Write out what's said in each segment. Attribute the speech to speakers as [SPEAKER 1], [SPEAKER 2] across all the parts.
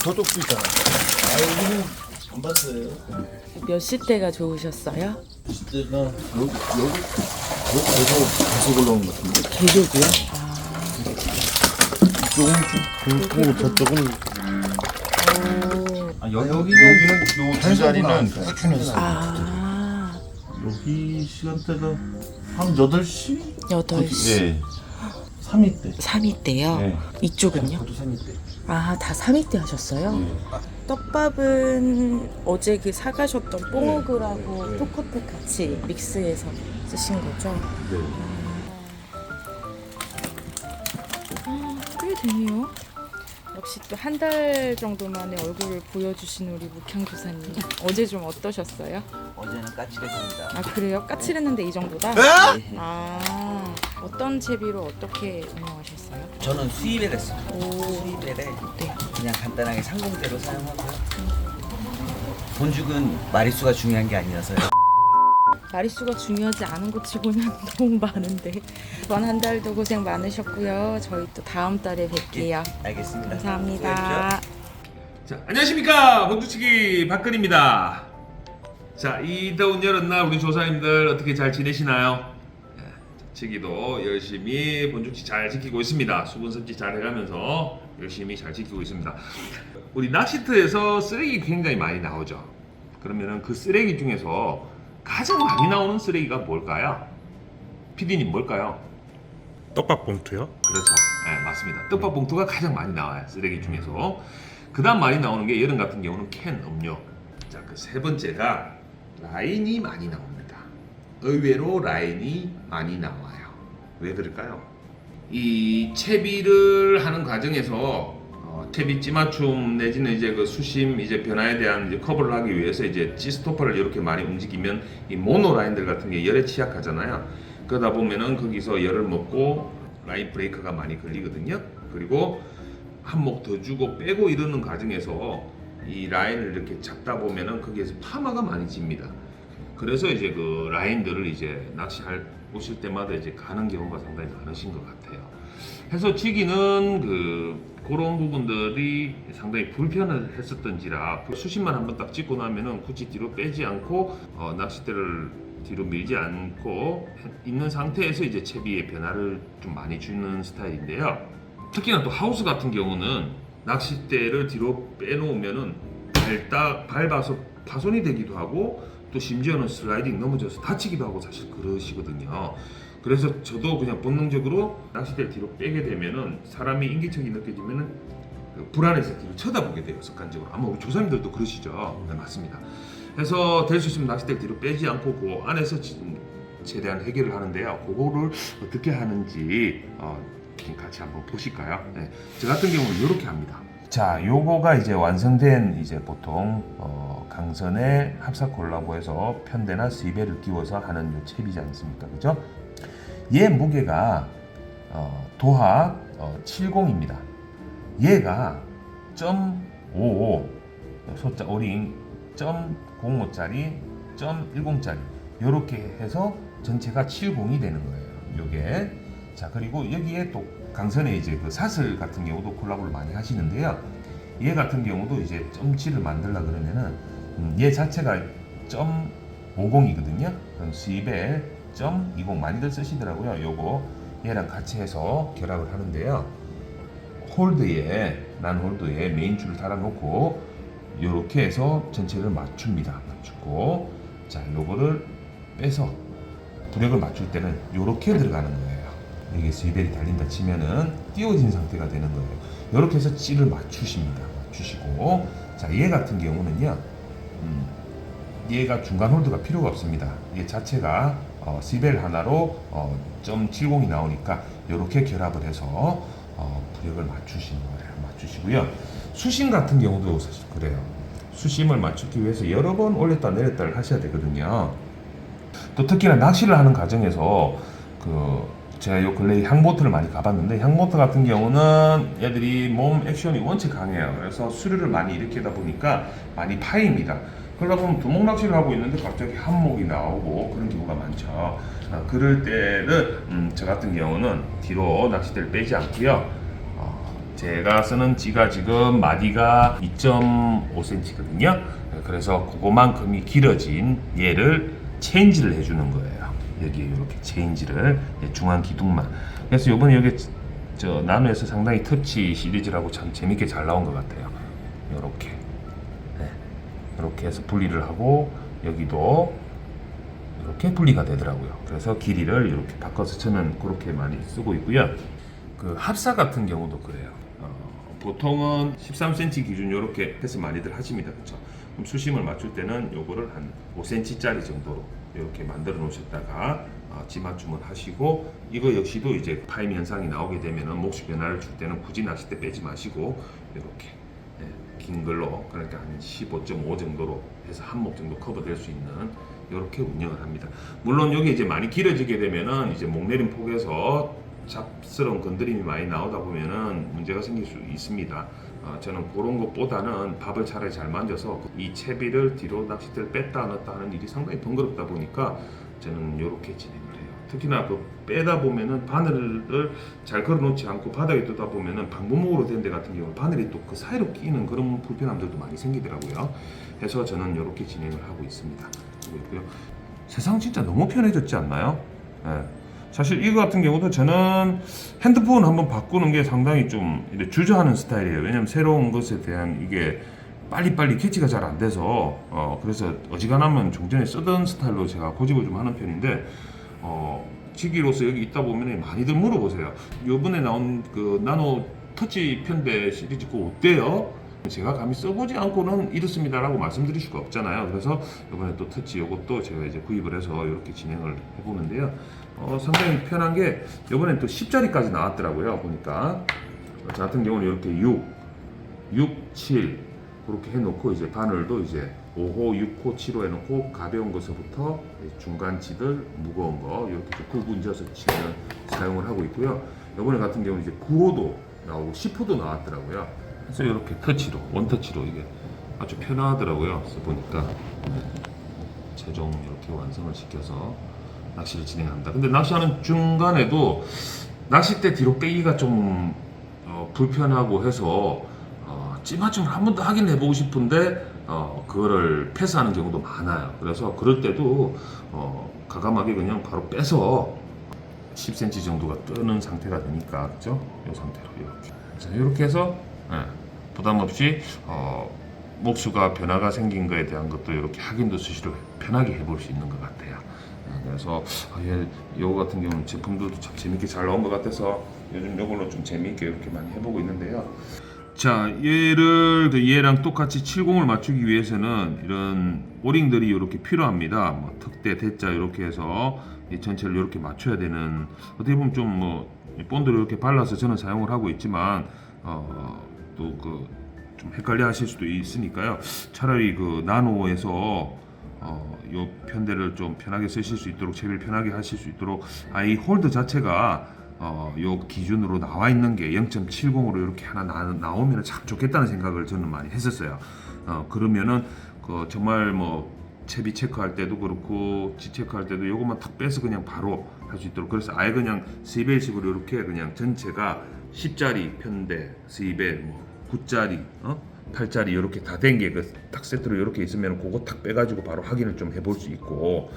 [SPEAKER 1] 저쪽도 있잖아. 여기는 전반대예요.
[SPEAKER 2] 몇 시대가 좋으셨어요?
[SPEAKER 1] 시대가 여기서 계속 올라오는 것 같은데.
[SPEAKER 2] 계곡이요?
[SPEAKER 1] 이쪽은 좀 굵고 저쪽은 여기는 요 두 자리는 꾸준해서. 여기 시간대가 한 8시?
[SPEAKER 2] 8시.
[SPEAKER 1] 예. 3위 때.
[SPEAKER 2] 3위 때요?
[SPEAKER 1] 네.
[SPEAKER 2] 이쪽은요?
[SPEAKER 1] 저도 3위 때.
[SPEAKER 2] 다 3위 때 하셨어요?
[SPEAKER 1] 네.
[SPEAKER 2] 떡밥은 어제 그 사가셨던 뽕어글하고 토커트 같이 믹스해서 쓰신 거죠?
[SPEAKER 1] 네.
[SPEAKER 2] 꽤 되네요. 역시 또 한 달 정도 만에 얼굴을 보여주신 우리 묵향교사님. 어제 좀 어떠셨어요?
[SPEAKER 3] 어제는 까칠했습니다.
[SPEAKER 2] 그래요? 까칠했는데 이 정도다?
[SPEAKER 3] 네.
[SPEAKER 2] 어떤 채비로 어떻게 운영하셨어요?
[SPEAKER 3] 저는 수입에 했습니다. 수입에
[SPEAKER 2] 네.
[SPEAKER 3] 그냥 간단하게 상공대로 사용하고요. 본죽은 마리수가 중요한 게 아니라서요.
[SPEAKER 2] 마리수가 중요하지 않은 것 치고는 너무 많은데 이번 한 달도 고생 많으셨고요. 저희 또 다음 달에 뵐게요.
[SPEAKER 3] 알겠습니다.
[SPEAKER 2] 감사합니다.
[SPEAKER 4] 자, 안녕하십니까. 본주치기 박근입니다. 자, 이 더운 여름날 우리 조사님들 어떻게 잘 지내시나요? 치기도 열심히 본주치 잘 지키고 있습니다. 수분 섭취 잘 해가면서 열심히 잘 지키고 있습니다. 우리 낚시터에서 쓰레기 굉장히 많이 나오죠. 그러면은 그 쓰레기 중에서 가장 많이 나오는 쓰레기가 뭘까요? PD님 뭘까요?
[SPEAKER 5] 떡밥 봉투요?
[SPEAKER 4] 그렇죠. 네, 맞습니다. 떡밥 봉투가 가장 많이 나와요. 쓰레기 중에서. 그 다음 많이 나오는 게 여름 같은 경우는 캔 음료. 자, 그 세 번째가 라인이 많이 나옵니다. 의외로 라인이 많이 나와요. 왜 그럴까요? 이 채비를 하는 과정에서 채비 찌맞춤 내지는 이제 그 수심 이제 변화에 대한 이제 커버를 하기 위해서 이제 G스토퍼를 이렇게 많이 움직이면 이 모노 라인들 같은 게 열에 취약하잖아요. 그러다 보면은 거기서 열을 먹고 라인 브레이크가 많이 걸리거든요. 그리고 한 목 더 주고 빼고 이러는 과정에서 이 라인을 이렇게 잡다 보면은 거기에서 파마가 많이 집니다. 그래서 이제 그 라인들을 이제 낚시할 오실 때마다 이제 가는 경우가 상당히 많으신 것 같아요. 해서 치기는 그런 부분들이 상당히 불편을 했었던지라 수심만 한번 딱 찍고 나면은 굳이 뒤로 빼지 않고 낚싯대를 뒤로 밀지 않고 있는 상태에서 이제 채비의 변화를 좀 많이 주는 스타일인데요. 특히나 또 하우스 같은 경우는 낚싯대를 뒤로 빼놓으면은 밟아서 파손이 되기도 하고 또 심지어는 슬라이딩 넘어져서 다치기도 하고 사실 그러시거든요. 그래서 저도 그냥 본능적으로 낚싯대를 뒤로 빼게 되면은 사람이 인기척이 느껴지면은 불안해서 뒤로 쳐다보게 돼요. 습관적으로. 아마 우리 조사님들도 그러시죠? 네, 맞습니다. 그래서 될 수 있으면 낚싯대를 뒤로 빼지 않고 그 안에서 최대한 해결을 하는데요. 그거를 어떻게 하는지 같이 한번 보실까요? 네. 저 같은 경우는 이렇게 합니다. 자, 요거가 이제 완성된 이제 보통 강선에 합사 콜라보해서 편대나 스위벨을 끼워서 하는 요 채비지 않습니까? 그죠? 얘 무게가 도하 70입니다. 얘가 0.55 소자 오링 0.05짜리 0.10짜리 요렇게 해서 전체가 70이 되는 거예요. 요게 자, 그리고 여기에 또 강선에 이제 그 사슬 같은 경우도 콜라보를 많이 하시는데요. 얘 같은 경우도 이제 0.7을 만들려 그러면은 얘 자체가 0.50이거든요. 그럼 스위벨 0.20 많이들 쓰시더라고요. 요거 얘랑 같이 해서 결합을 하는데요. 난 홀드에 메인 줄을 달아놓고 요렇게 해서 전체를 맞춥니다. 맞추고 자, 요거를 빼서 부력을 맞출 때는 요렇게 들어가는 거예요. 여기 스위벨이 달린다 치면은 띄워진 상태가 되는 거예요. 요렇게 해서 찌를 맞추십니다. 맞추시고 자, 얘 같은 경우는요. 얘가 중간 홀드가 필요가 없습니다. 얘 자체가 스위벨 하나로 0.70이 나오니까 이렇게 결합을 해서 부력을 맞추시는 거예요. 맞추시고요. 수심 같은 경우도 사실 그래요. 수심을 맞추기 위해서 여러 번 올렸다 내렸다를 하셔야 되거든요. 또 특히나 낚시를 하는 과정에서 제가 요 근래에 향보트를 많이 가봤는데 향보트 같은 경우는 얘들이 몸 액션이 원체 강해요. 그래서 수류를 많이 일으키다 보니까 많이 파입니다. 그러다 보면 두목 낚시를 하고 있는데 갑자기 한 목이 나오고 그런 경우가 많죠. 그럴 때는 저 같은 경우는 뒤로 낚싯대를 빼지 않고요. 제가 쓰는 찌가 지금 마디가 2.5cm거든요. 그래서 그거만큼이 길어진 얘를 체인지를 해주는 거예요. 여기 이렇게 체인지를 중앙 기둥만. 그래서 이번에 여기 저 나노에서 상당히 터치 시리즈라고 참 재밌게 잘 나온 것 같아요. 이렇게 이렇게 해서 분리를 하고 여기도 이렇게 분리가 되더라고요. 그래서 길이를 이렇게 바꿔서 저는 그렇게 많이 쓰고 있고요. 그 합사 같은 경우도 그래요. 보통은 13cm 기준 이렇게 해서 많이들 하십니다. 그렇죠? 그럼 수심을 맞출 때는 요거를 한 5cm짜리 정도로 이렇게 만들어 놓으셨다가 지맞춤을 하시고, 이거 역시도 이제 파임 현상이 나오게 되면은 몫이 변화를 줄 때는 굳이 낚싯대 빼지 마시고 이렇게 긴 걸로, 그러니까 한 15.5 정도로 해서 한 목 정도 커버될 수 있는 이렇게 운영을 합니다. 물론 여기 이제 많이 길어지게 되면은 이제 목 내림 폭에서 잡스러운 건드림이 많이 나오다 보면은 문제가 생길 수 있습니다. 저는 그런 것보다는 밥을 차라리 잘 만져서 이 채비를 뒤로 낚싯대를 뺐다 넣었다 하는 일이 상당히 번거롭다 보니까 저는 이렇게 진행을 해요. 특히나 그 빼다 보면은 바늘을 잘 걸어놓지 않고 바닥에 두다 보면은 방부목으로 된 데 같은 경우는 바늘이 또 그 사이로 끼는 그런 불편함들도 많이 생기더라고요. 그래서 저는 이렇게 진행을 하고 있습니다. 세상 진짜 너무 편해졌지 않나요? 네. 사실 이거 같은 경우도 저는 핸드폰 한번 바꾸는 게 상당히 좀 주저하는 스타일이에요. 왜냐면 새로운 것에 대한 이게 빨리빨리 캐치가 잘 안 돼서 그래서 어지간하면 종전에 쓰던 스타일로 제가 고집을 좀 하는 편인데 치기로서 여기 있다 보면 많이들 물어보세요. 요번에 나온 그 나노 터치 편대 시리즈 그거 어때요? 제가 감히 써보지 않고는 이렇습니다라고 말씀드릴 수가 없잖아요. 그래서 이번에 또 터치 요것도 제가 이제 구입을 해서 이렇게 진행을 해보는데요. 상당히 편한 게 이번엔 또 10자리까지 나왔더라고요. 보니까 저 같은 경우는 이렇게 6, 7 그렇게 해놓고 이제 바늘도 이제 5호, 6호, 7호 해놓고 가벼운 것부터 중간치들 무거운 거 이렇게 구분져서 치면 사용을 하고 있고요. 이번에 같은 경우는 이제 9호도 나오고 10호도 나왔더라고요. 그래서 이렇게 터치로, 원터치로 이게 아주 편하더라고요. 써보니까 최종 이렇게 완성을 시켜서 낚시를 진행합니다. 근데 낚시하는 중간에도 낚싯대 뒤로 빼기가 좀 불편하고 해서 찌맞춤을 한 번 더 확인해 보고 싶은데 그거를 패스하는 경우도 많아요. 그래서 그럴 때도 과감하게 그냥 바로 빼서 10cm 정도가 뜨는 상태가 되니까, 그죠? 이 상태로 이렇게. 자, 이렇게 해서 부담 없이 목수가 변화가 생긴 거에 대한 것도 이렇게 확인도 수시로 편하게 해볼 수 있는 것 같아요. 그래서 이거 같은 경우는 제품들도 참 재밌게 잘 나온 것 같아서 요즘 이걸로 좀 재밌게 이렇게 많이 해보고 있는데요. 자, 얘랑 똑같이 70을 맞추기 위해서는 이런 오링들이 이렇게 필요합니다. 뭐 특대, 대자 이렇게 해서 이 전체를 이렇게 맞춰야 되는, 어떻게 보면 좀 본드를 이렇게 발라서 저는 사용을 하고 있지만 또 그 좀 헷갈려 하실 수도 있으니까요. 차라리 그 나노에서 요 편대를 좀 편하게 쓰실 수 있도록, 채비를 편하게 하실 수 있도록 이 홀드 자체가 요 기준으로 나와 있는 게 0.70으로 이렇게 하나 나오면 참 좋겠다는 생각을 저는 많이 했었어요. 그러면은 정말 뭐 채비 체크할 때도 그렇고 지 체크할 때도 요것만 탁 빼서 그냥 바로 할 수 있도록, 그래서 아예 그냥 스이벨식으로 이렇게 그냥 전체가 10자리 편대, 스이벨, 뭐 9자리, 8자리 이렇게 다 된 게 딱 세트로 이렇게 있으면 그거 탁 빼가지고 바로 확인을 좀 해볼 수 있고,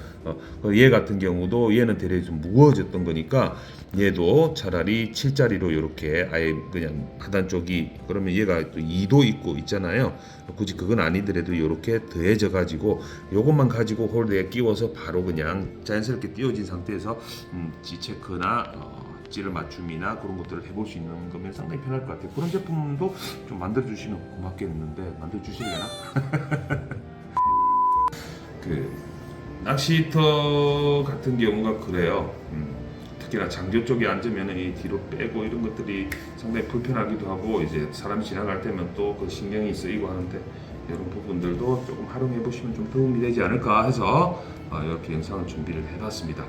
[SPEAKER 4] 얘 같은 경우도 얘는 되레 좀 무거워졌던 거니까 얘도 차라리 7자리로 이렇게 아예 그냥 하단 쪽이, 그러면 얘가 또 2도 있고 있잖아요. 굳이 그건 아니더라도 이렇게 더해져 가지고 요것만 가지고 홀드에 끼워서 바로 그냥 자연스럽게 띄워진 상태에서 G체크나 찌를 맞춤이나 그런 것들을 해볼 수 있는 거면 상당히 편할 것 같아요. 그런 제품도 좀 만들어주시면 고맙겠는데, 만들어주실래나? 그 낚시터 같은 경우가 그래요. 특히나 장조 쪽에 앉으면 이 뒤로 빼고 이런 것들이 상당히 불편하기도 하고, 이제 사람이 지나갈 때면 또 그 신경이 쓰이고 하는데, 이런 부분들도 조금 활용해 보시면 좀 도움이 되지 않을까 해서 이렇게 영상을 준비를 해봤습니다.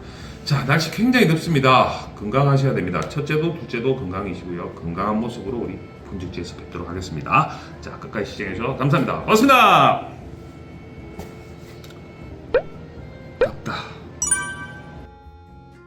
[SPEAKER 4] 자, 날씨 굉장히 덥습니다. 건강하셔야 됩니다. 첫째도 둘째도 건강이시고요. 건강한 모습으로 우리 본직지에서 뵙도록 하겠습니다. 자, 끝까지 시청해주셔서 감사합니다. 고맙습니다.